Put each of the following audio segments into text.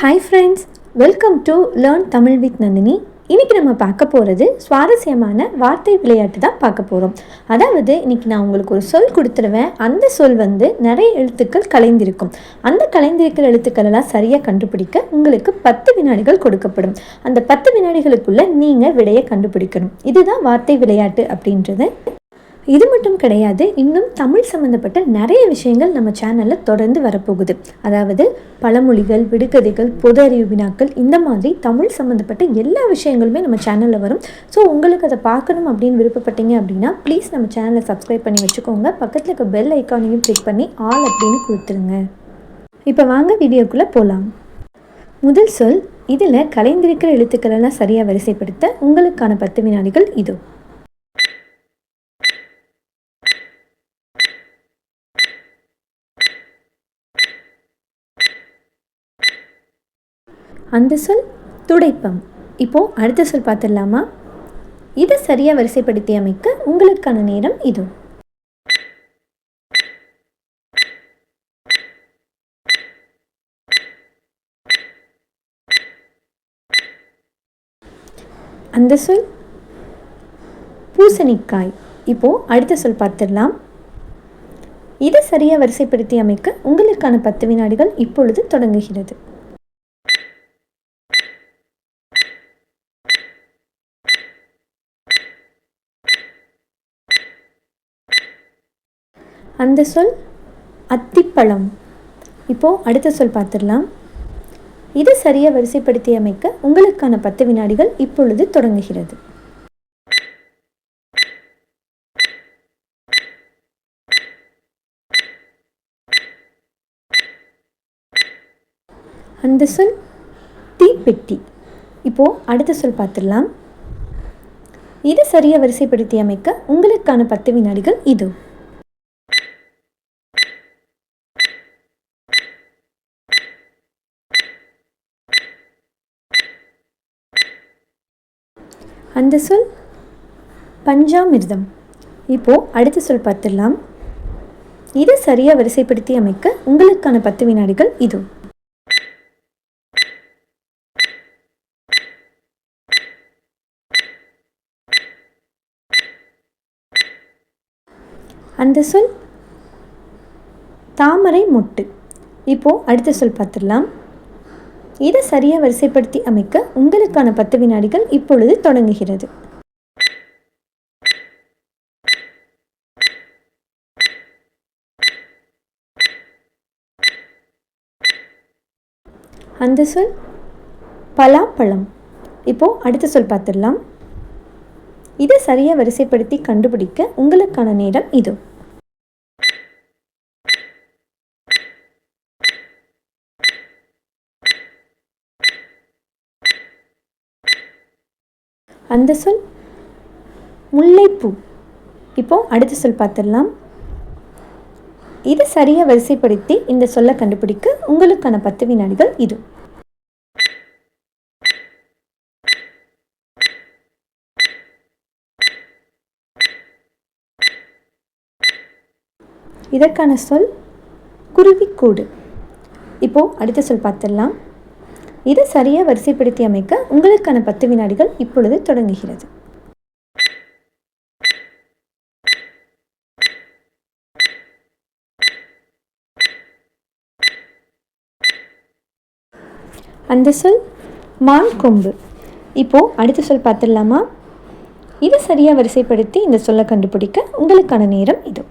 Hi friends, welcome to learn Tamil with Nandini. இன்றைக்கி நம்ம பார்க்க போகிறது சுவாரஸ்யமான வார்த்தை விளையாட்டு தான் பார்க்க போகிறோம். அதாவது இன்றைக்கி நான் உங்களுக்கு ஒரு சொல் கொடுத்துருவேன். அந்த சொல் நிறைய எழுத்துக்கள் கலைந்திருக்கும். அந்த கலைந்திருக்கிற எழுத்துக்களெல்லாம் சரியாக கண்டுபிடிக்க உங்களுக்கு 10 வினாடிகள் கொடுக்கப்படும். அந்த 10 வினாடிகளுக்குள்ளே நீங்கள் விடையை கண்டுபிடிக்கணும். இதுதான் வார்த்தை விளையாட்டு அப்படின்றது. இது மட்டும் கிடையாது, இன்னும் தமிழ் சம்மந்தப்பட்ட நிறைய விஷயங்கள் நம்ம சேனலில் தொடர்ந்து வரப்போகுது. அதாவது பழமொழிகள், விடுகதைகள், பொது அறிவு வினாக்கள், இந்த மாதிரி தமிழ் சம்மந்தப்பட்ட எல்லா விஷயங்களுமே நம்ம சேனலில் வரும். ஸோ உங்களுக்கு அதை பார்க்கணும் அப்படின்னு விருப்பப்பட்டீங்க அப்படின்னா ப்ளீஸ் நம்ம சேனலை சப்ஸ்கிரைப் பண்ணி வச்சுக்கோங்க. பக்கத்தில் இருக்க பெல் ஐக்கானையும் கிளிக் பண்ணி ஆல் அப்படின்னு கொடுத்துருங்க. இப்போ வாங்க வீடியோக்குள்ளே போகலாம். முதல் சொல், இதில் கலைந்திருக்கிற எழுத்துக்களெல்லாம் சரியாக வரிசைப்படுத்த உங்களுக்கான 10 வினாடிகள் இதோ. அந்த சொல் துடைப்பம். இப்போது அடுத்த சொல் பார்த்துடலாமா? இதை சரியாக வரிசைப்படுத்தி அமைக்க உங்களுக்கான நேரம் இது. அந்த சொல் பூசணிக்காய். இப்போது அடுத்த சொல் பார்த்துடலாம். இதை சரியாக வரிசைப்படுத்தி அமைக்க உங்களுக்கான 10 வினாடிகள் இப்பொழுது தொடங்குகிறது. அந்த சொல் அத்திப்பழம். இப்போது அடுத்த சொல் பார்த்துடலாம். இதை சரியாக வரிசைப்படுத்தி அமைக்க உங்களுக்கான 10 வினாடிகள் இப்பொழுது தொடங்குகிறது. அந்த சொல் தீப்பெட்டி. இப்போது அடுத்த சொல் பார்த்துடலாம். இதை சரியாக வரிசைப்படுத்தி அமைக்க உங்களுக்கான 10 வினாடிகள் இது. அந்த சொல் பஞ்சாமிர்தம். இப்போது அடுத்த சொல் பார்த்துடலாம். இதை சரியாக வரிசைப்படுத்தி அமைக்க உங்களுக்கான 10 வினாடிகள் இது. அந்த சொல் தாமரை மொட்டு. இப்போது அடுத்த சொல் பார்த்துடலாம். இதை சரியாக வரிசைப்படுத்தி அமைக்க உங்களுக்கான 10 வினாடிகள் இப்பொழுது தொடங்குகிறது. அந்த சொல் பலாப்பழம். இப்போது அடுத்த சொல் பார்த்துடலாம். இதை சரியாக வரிசைப்படுத்தி கண்டுபிடிக்க உங்களுக்கான நேரம் இது. அந்த சொல் முல்லைப்பூ. இப்போது அடுத்த சொல் பார்த்துடலாம். இதை சரியாக வரிசைப்படுத்தி இந்த சொல்லை கண்டுபிடிக்க உங்களுக்கான 10 வினாடிகள் இது. இதற்கான சொல் குருவிக்கூடு. இப்போது அடுத்த சொல் பார்த்துடலாம். இதை சரியாக வரிசைப்படுத்தி அமைக்க உங்களுக்கான 10 வினாடிகள் இப்பொழுது தொடங்குகிறது. அந்த சொல் மான் கொம்பு. இப்போது அடுத்த சொல் பார்த்துடலாமா? இதை சரியாக வரிசைப்படுத்தி இந்த சொல்லை கண்டுபிடிக்க உங்களுக்கான நேரம் இது.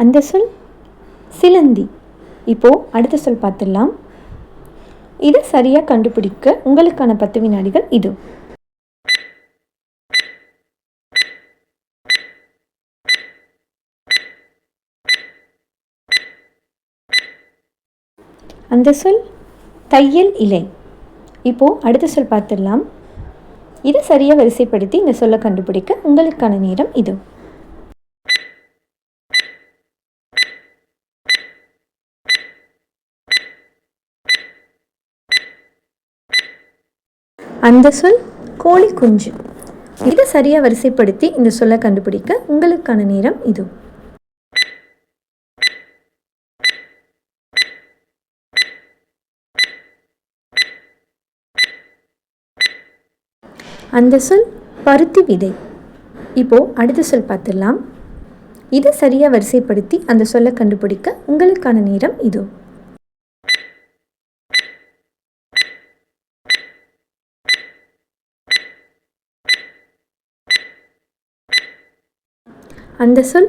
அந்த சொல் சிலந்தி. இப்போது அடுத்த சொல் பார்த்துடலாம். இதை சரியாக கண்டுபிடிக்க உங்களுக்கான 10 வினாடிகள் இது. அந்த சொல் தையல் இலை. இப்போது அடுத்த சொல் பார்த்துடலாம். இதை சரியாக வரிசைப்படுத்தி இந்த சொல்லை கண்டுபிடிக்க உங்களுக்கான நேரம் இது. அந்த சொல் கோழி குஞ்சு. இதை சரியாக வரிசைப்படுத்தி இந்த சொல்லை கண்டுபிடிக்க உங்களுக்கான நேரம் இது. அந்த சொல் பருத்தி விதை. இப்போது அடுத்த சொல் பார்த்துடலாம். இதை சரியாக வரிசைப்படுத்தி அந்த சொல்லை கண்டுபிடிக்க உங்களுக்கான நேரம் இது. அந்த சொல்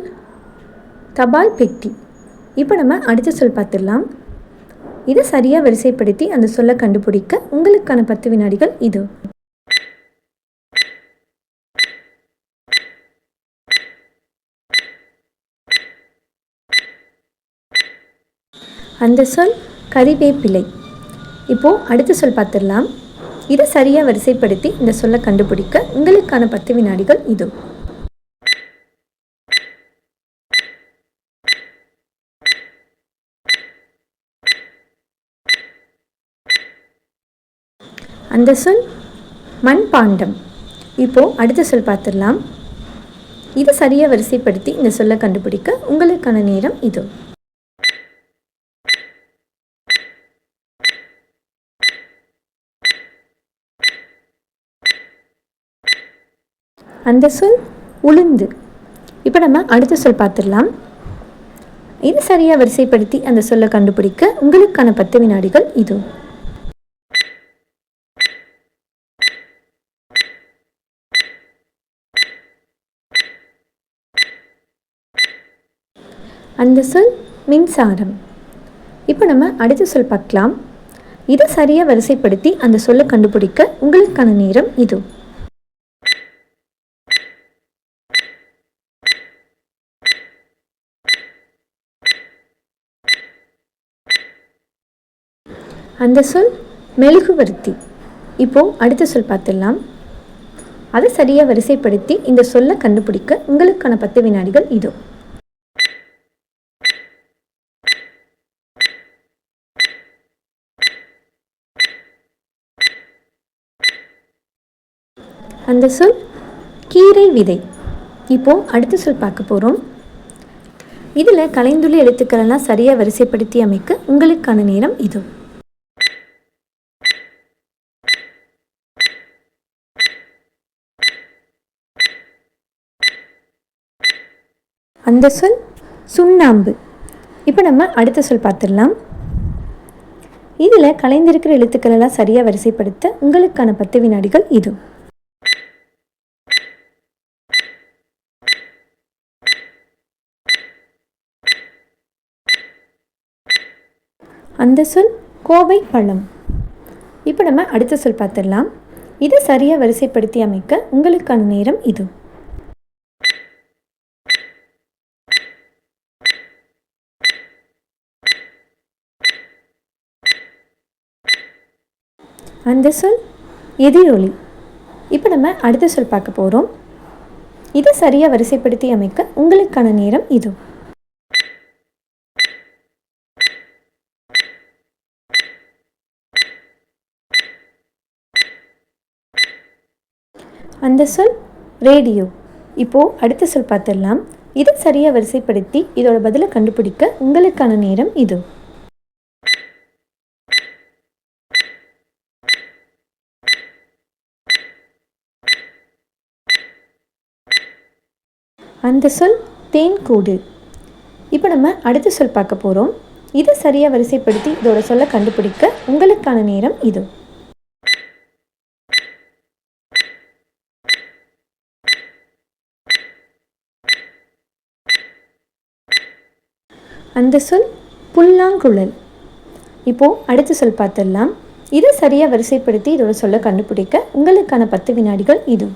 தபால் பெட்டி. இப்போ நம்ம அடுத்த சொல் பார்த்துடலாம். இதை சரியாக வரிசைப்படுத்தி அந்த சொல்லை கண்டுபிடிக்க உங்களுக்கான 10 வினாடிகள் இது. அந்த சொல் கறிவேப்பிலை. இப்போது அடுத்த சொல் பார்த்துடலாம். இதை சரியாக வரிசைப்படுத்தி இந்த சொல்லை கண்டுபிடிக்க உங்களுக்கான 10 வினாடிகள் இது. அந்த சொல் மண்பாண்டம். இப்போது அடுத்த சொல் பார்த்துடலாம். இதை சரியாக வரிசைப்படுத்தி இந்த சொல்லை கண்டுபிடிக்க உங்களுக்கான நேரம் இது. அந்த சொல் உளுந்து. இப்போ நம்ம அடுத்த சொல் பார்த்துடலாம். இது சரியாக வரிசைப்படுத்தி அந்த சொல்லை கண்டுபிடிக்க உங்களுக்கான 10 வினாடிகள் இது. அந்த சொல் மின்சாரம். இப்போ நம்ம அடுத்த சொல் பார்க்கலாம். இதை சரியாக வரிசைப்படுத்தி அந்த சொல்லை கண்டுபிடிக்க உங்களுக்கான நேரம் இது. அந்த சொல் மெழுகுவர்த்தி. இப்போது அடுத்த சொல் பார்த்துடலாம். அதை சரியாக வரிசைப்படுத்தி இந்த சொல்லை கண்டுபிடிக்க உங்களுக்கான 10 வினாடிகள் இது. அந்த சொல் கீரை விதை. இப்போது அடுத்த சொல் பார்க்க போகிறோம். இதில் கலைந்துள்ள எழுத்துக்களெல்லாம் சரியாக வரிசைப்படுத்தி அமைக்க உங்களுக்கான நேரம் இது. அந்த சொல் சுண்ணாம்பு. இப்போ நம்ம அடுத்த சொல் பார்த்துடலாம். இதில் கலைந்திருக்கிற எழுத்துக்களெல்லாம் சரியாக வரிசைப்படுத்த உங்களுக்கான 10 வினாடிகள் இது. அந்த சொல் கோவை பழம். இப்போ நம்ம அடுத்த சொல் பார்த்துடலாம். இதை சரியாக வரிசைப்படுத்தி அமைக்க உங்களுக்கான நேரம் இது. அந்த சொல் எதிரொலி. இப்போ நம்ம அடுத்த சொல் பார்க்க போகிறோம். இதை சரியாக வரிசைப்படுத்தி அமைக்க உங்களுக்கான நேரம் இது. அந்த சொல் ரேடியோ. இப்போது அடுத்த சொல் பார்த்துடலாம். இதை சரியாக வரிசைப்படுத்தி இதோட பதிலை கண்டுபிடிக்க உங்களுக்கான நேரம் இது. அந்த சொல் தேன்கூடு. இப்போ நம்ம அடுத்த சொல் பார்க்க போகிறோம். இதை சரியாக வரிசைப்படுத்தி இதோட சொல்லை கண்டுபிடிக்க உங்களுக்கான நேரம் இது. அந்த சொல் புல்லாங்குழல். இப்போது அடுத்த சொல் பார்த்துடலாம். இதை சரியாக வரிசைப்படுத்தி இதோட சொல்லை கண்டுபிடிக்க உங்களுக்கான 10 வினாடிகள் இது.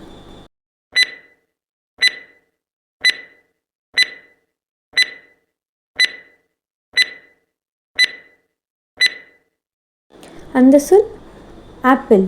அந்த சொல் ஆப்பிள்.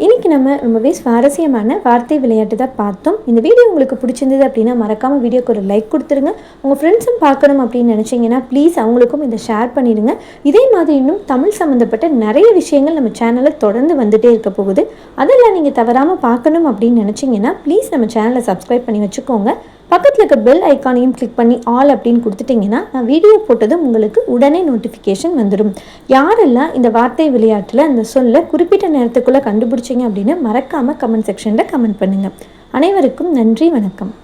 இன்றைக்கி நம்ம ரொம்பவே சுவாரஸ்யமான வார்த்தை விளையாட்டு தான் பார்த்தோம். இந்த வீடியோ உங்களுக்கு பிடிச்சிருந்தது அப்படின்னா மறக்காமல் வீடியோக்கு ஒரு லைக் கொடுத்துருங்க. உங்கள் ஃப்ரெண்ட்ஸும் பார்க்கணும் அப்படின்னு நினச்சிங்கன்னா ப்ளீஸ் அவங்களுக்கும் இதை ஷேர் பண்ணிடுங்க. இதே மாதிரி இன்னும் தமிழ் சம்மந்தப்பட்ட நிறைய விஷயங்கள் நம்ம சேனலில் தொடர்ந்து வந்துகிட்டே இருக்க போகுது. அதெல்லாம் நீங்கள் தவறாமல் பார்க்கணும் அப்படின்னு நினச்சிங்கன்னா ப்ளீஸ் நம்ம சேனலை சப்ஸ்கிரைப் பண்ணி வச்சுக்கோங்க. பக்கத்தில் இருக்க பெல் ஐக்கானையும் கிளிக் பண்ணி ஆல் அப்படின்னு கொடுத்துட்டிங்கன்னா நான் வீடியோ போட்டதும் உங்களுக்கு உடனே நோட்டிஃபிகேஷன் வந்துடும். யாரெல்லாம் இந்த வார்த்தை விளையாட்டில் அந்த சொல்ல குறிப்பிட்ட நேரத்துக்குள்ளே கண்டுபிடிச்சிங்க அப்படின்னு மறக்காமல் கமெண்ட் செக்ஷனில் கமெண்ட் பண்ணுங்கள். அனைவருக்கும் நன்றி, வணக்கம்.